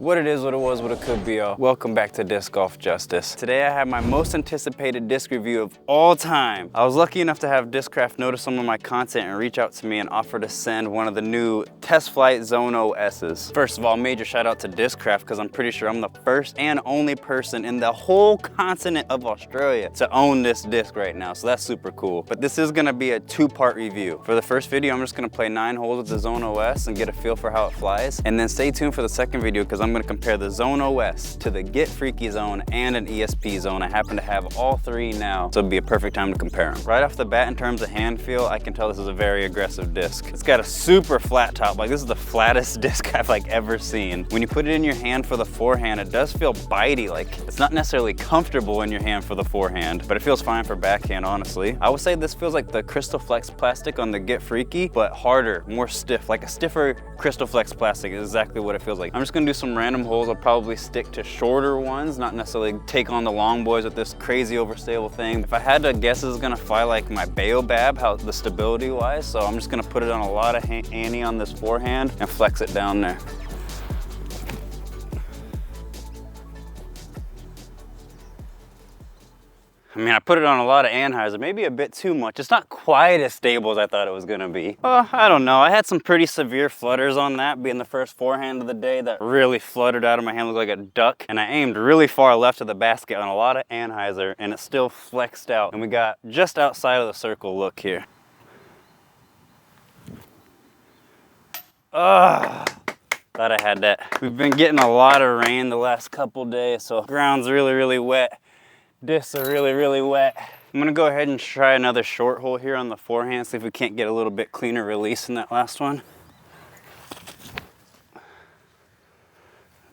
What it is, what it was, what it could be, y'all. Welcome back to Disc Golf Justice. Today I have my most anticipated disc review of all time. I was lucky enough to have Discraft notice some of my content and reach out to me and offer to send one of the new test flight Zone OSs. First of all, major shout out to Discraft because I'm pretty sure I'm the first and only person in the whole continent of Australia to own this disc right now, so that's super cool. But this is gonna be a two-part review. For the first video, I'm just gonna play 9 holes with the Zone OS and get a feel for how it flies. And then stay tuned for the second video because I'm gonna compare the Zone OS to the Get Freaky Zone and an ESP Zone. I happen to have all three now, so it'd be a perfect time to compare them. Right off the bat, in terms of hand feel, I can tell this is a very aggressive disc. It's got a super flat top. Like, this is the flattest disc I've ever seen. When you put it in your hand for the forehand, it does feel bitey. Like, it's not necessarily comfortable in your hand for the forehand, but it feels fine for backhand, honestly. I would say this feels like the Cryztal Flex plastic on the Get Freaky, but harder, more stiff. Like a stiffer Cryztal Flex plastic is exactly what it feels like. I'm just gonna do some random holes. I'll probably stick to shorter ones, not necessarily take on the long boys with this crazy overstable thing. If I had to guess, this is gonna fly like my Baobab, how the stability wise, so I'm just gonna put it on a lot of Annie on this forehand and flex it down there. I mean, I put it on a lot of Anheuser, maybe a bit too much. It's not quite as stable as I thought it was gonna be. Well, I don't know. I had some pretty severe flutters on that, being the first forehand of the day that really fluttered out of my hand, looked like a duck. And I aimed really far left of the basket on a lot of Anheuser, and it still flexed out. And we got just outside of the circle look here. Thought I had that. We've been getting a lot of rain the last couple days, so ground's really wet. Discs are really wet. I'm gonna go ahead and try another short hole here on the forehand, see if we can't get a little bit cleaner release in that last one.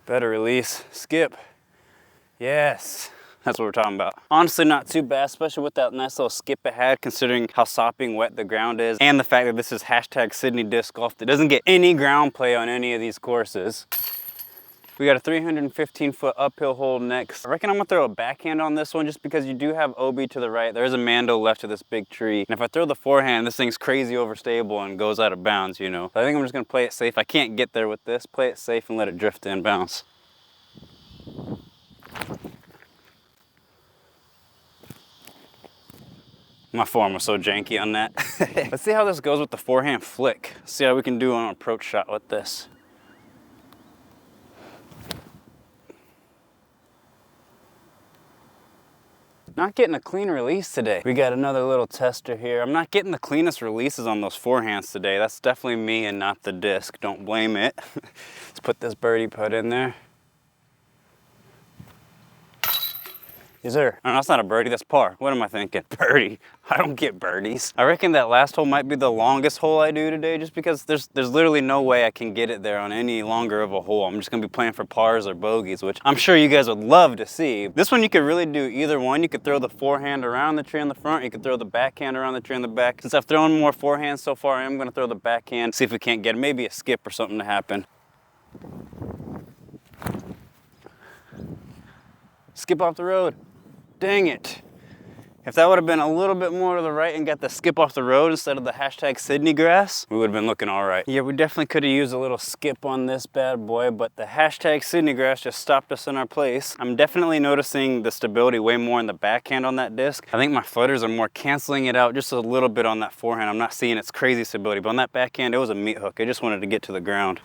Better release, skip. Yes, that's what we're talking about. Honestly, not too bad, especially with that nice little skip it had, considering how sopping wet the ground is, and the fact that this is hashtag Sydney Disc Golf. It doesn't get any ground play on any of these courses. We got a 315-foot uphill hole next. I reckon I'm gonna throw a backhand on this one just because you do have OB to the right. There's a Mando left of this big tree. And if I throw the forehand, this thing's crazy overstable and goes out of bounds, you know. So I think I'm just gonna play it safe. I can't get there with this. Play it safe and let it drift in bounce. My form was so janky on that. Let's see how this goes with the forehand flick. Let's see how we can do an approach shot with this. Not getting a clean release today. We got another little tester here. I'm not getting the cleanest releases on those forehands today. That's definitely me and not the disc. Don't blame it. Let's put this birdie putt in there. Yes, sir. Oh, that's not a birdie, that's par. What am I thinking? Birdie. I don't get birdies. I reckon that last hole might be the longest hole I do today just because there's literally no way I can get it there on any longer of a hole. I'm just gonna be playing for pars or bogeys, which I'm sure you guys would love to see. This one you could really do either one. You could throw the forehand around the tree in the front, you could throw the backhand around the tree in the back. Since I've thrown more forehands so far, I am gonna throw the backhand, see if we can't get maybe a skip or something to happen. Skip off the road. Dang it. If that would have been a little bit more to the right and got the skip off the road instead of the hashtag Sydney grass, we would have been looking all right. Yeah, we definitely could have used a little skip on this bad boy, but the hashtag Sydney grass just stopped us in our place. I'm definitely noticing the stability way more in the backhand on that disc. I think my flutters are more canceling it out just a little bit on that forehand. I'm not seeing its crazy stability, but on that backhand, it was a meat hook. I just wanted to get to the ground.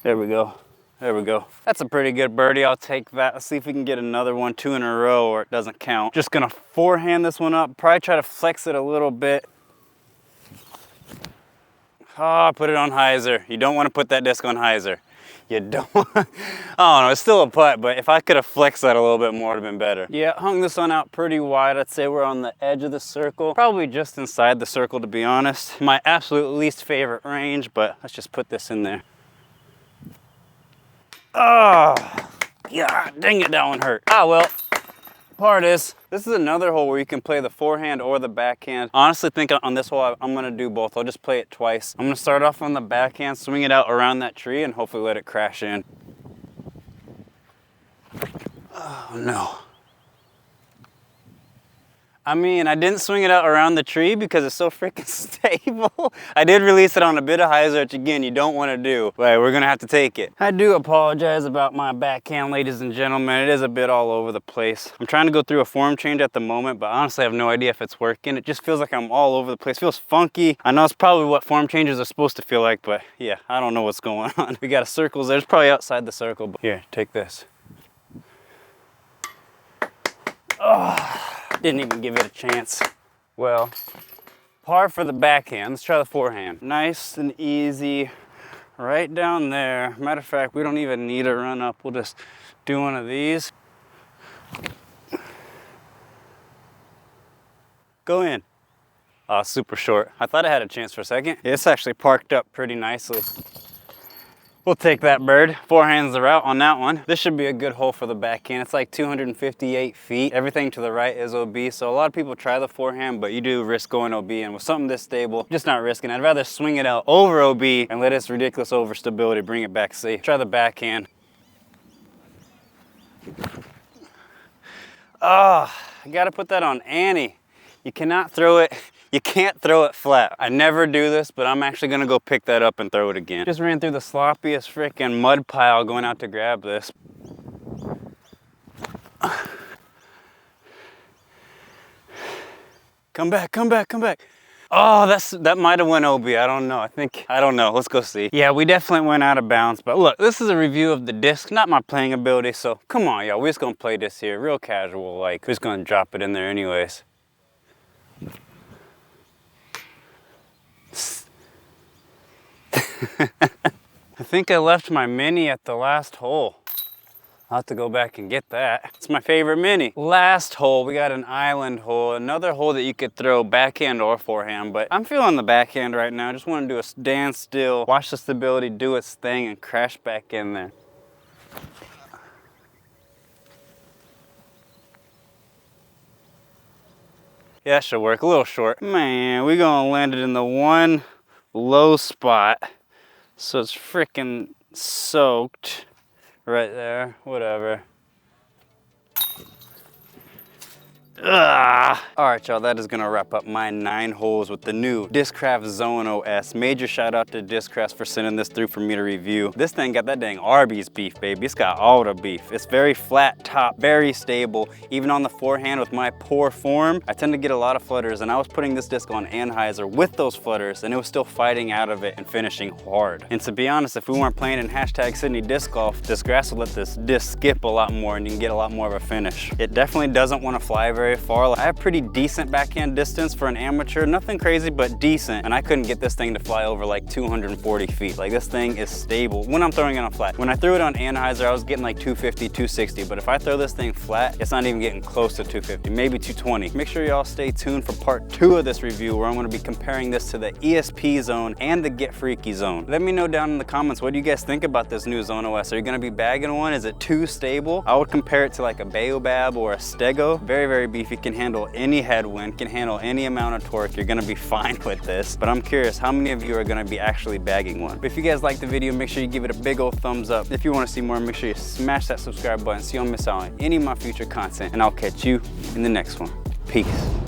There we go. There we go. That's a pretty good birdie. I'll take that. Let's see if we can get another one, 2 in a row, or it doesn't count. Just gonna forehand this one up. Probably try to flex it a little bit. Oh, put it on hyzer. You don't want to put that disc on hyzer. You don't. I don't know. It's still a putt, but if I could have flexed that a little bit more, it would have been better. Yeah, hung this one out pretty wide. I'd say we're on the edge of the circle. Probably just inside the circle, to be honest. My absolute least favorite range, but let's just put this in there. Oh, yeah, dang it, that one hurt. Ah, well, par it is. This is another hole where you can play the forehand or the backhand. Honestly, think on this hole, I'm gonna do both. I'll just play it twice. I'm gonna start off on the backhand, swing it out around that tree, and hopefully let it crash in. Oh, no. I mean, I didn't swing it out around the tree because it's so freaking stable. I did release it on a bit of high which again, you don't want to do, but we're gonna have to take it. I do apologize about my backhand, ladies and gentlemen. It is a bit all over the place. I'm trying to go through a form change at the moment, but honestly, I have no idea if it's working. It just feels like I'm all over the place. It feels funky. I know it's probably what form changes are supposed to feel like, but yeah, I don't know what's going on. We got a circles there. It's probably outside the circle, but here, take this. Oh, didn't even give it a chance. Well, par for the backhand. Let's try the forehand. Nice and easy, right down there. Matter of fact, we don't even need a run up. We'll just do one of these. Go in. Oh, super short. I thought I had a chance for a second. It's actually parked up pretty nicely. We'll take that bird. Forehands are out on that one. This should be a good hole for the backhand. It's like 258 feet. Everything to the right is OB. So a lot of people try the forehand, but you do risk going OB. And with something this stable, just not risking. I'd rather swing it out over OB and let its ridiculous overstability bring it back safe. Try the backhand. Oh, I gotta put that on Annie. You cannot throw it. You can't throw it flat. I never do this, but I'm actually gonna go pick that up and throw it again. Just ran through the sloppiest freaking mud pile going out to grab this. Come back, come back, come back. Oh, that might have went OB. I don't know. I don't know. Let's go see. Yeah, we definitely went out of bounds. But look, this is a review of the disc, not my playing ability. So come on, y'all. We're just gonna play this here, real casual. Like, we're just gonna drop it in there anyways. I think I left my mini at the last hole. I'll have to go back and get that. It's my favorite mini. Last hole, we got an island hole. Another hole that you could throw backhand or forehand, but I'm feeling the backhand right now. I just want to do a stand still, watch the stability do its thing and crash back in there. Yeah, that should work. A little short. Man, we're gonna land it in the one low spot. So it's freaking soaked right there, whatever. Ugh. All right, y'all, that is gonna wrap up my 9 holes with the new Discraft Zone OS. Major shout out to Discraft for sending this through for me to review. This thing got that dang Arby's beef, baby. It's got all the beef. It's very flat top, very stable. Even on the forehand with my poor form, I tend to get a lot of flutters, and I was putting this disc on Anheuser with those flutters, and it was still fighting out of it and finishing hard. And to be honest, if we weren't playing in #Sydney Disc Golf, this grass will let this disc skip a lot more and you can get a lot more of a finish. It definitely doesn't want to fly very far. I have pretty decent backhand distance for an amateur, nothing crazy, but decent. And I couldn't get this thing to fly over like 240 feet. Like, this thing is stable when I'm throwing it on flat. When I threw it on Anheuser, I was getting like 250, 260. But if I throw this thing flat, it's not even getting close to 250, maybe 220. Make sure y'all stay tuned for part 2 of this review, where I'm gonna be comparing this to the ESP Zone and the Get Freaky Zone. Let me know down in the comments, what do you guys think about this new Zone OS? Are you gonna be bagging one? Is it too stable? I would compare it to like a Baobab or a Stego. Very, very beefy. Can handle any headwind, can handle any amount of torque. You're gonna be fine with this. But I'm curious, how many of you are gonna be actually bagging one? But if you guys like the video, make sure you give it a big old thumbs up. If you wanna see more, make sure you smash that subscribe button so you don't miss out on any of my future content. And I'll catch you in the next one. Peace.